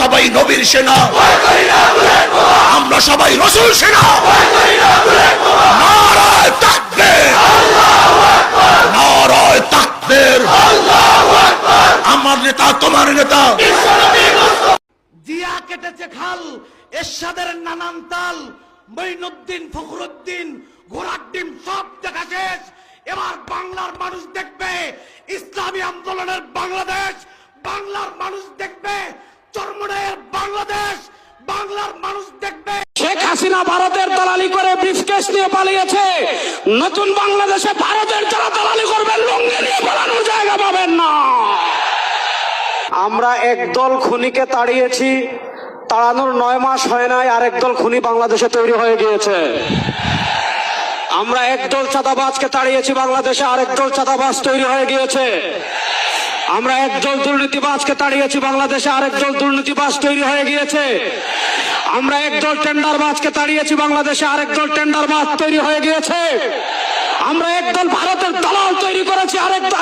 সবাই নবীর সেনা, আমরা সবাই রাসূল সেনা। নারায়ে তাকবীর, নারায়ে তাকবীর। আমার নেতা তোমার নেতা। জিয়া কেটেছে খাল, এরশাদের নানান তাল, মঈনুদ্দিন, ফখরুদ্দিন, ঘোড়ার ডিম সব দেখা শেষ। এবার বাংলার মানুষ দেখবে ইসলামী আন্দোলনের বাংলাদেশ, বাংলার মানুষ দেখবে চরমোনাইয়ের বাংলাদেশ, বাংলার মানুষ দেখবে। শেখ হাসিনা ভারতের দালালি করে ব্রিফকেস নিয়ে পালিয়েছে। নতুন বাংলাদেশে ভারতের যারা দালালি করবেন লুঙ্গি নিয়ে পালানোর জায়গা পাবেন না। আমরা একদল খুনিকে তাড়িয়েছি, তাড়ানোর 9 মাস হয় নাই আরেক দল খুনি বাংলাদেশে তৈরি হয়ে গিয়েছে। আমরা একদল চাঁদাবাজকে তাড়িয়েছি, বাংলাদেশে আরেক দল চাঁদাবাজ তৈরি হয়ে গিয়েছে। আমরা একদল দুর্নীতিবাজকে তাড়িয়েছি, বাংলাদেশে আরেক দল দুর্নীতিবাজ তৈরি হয়ে গিয়েছে। আমরা একদল টেন্ডারবাজকে তাড়িয়েছি, বাংলাদেশে আরেক দল টেন্ডারবাজ তৈরি হয়ে গিয়েছে। আমরা একদল ভারতের দালাল তৈরি করেছি, আরেক দল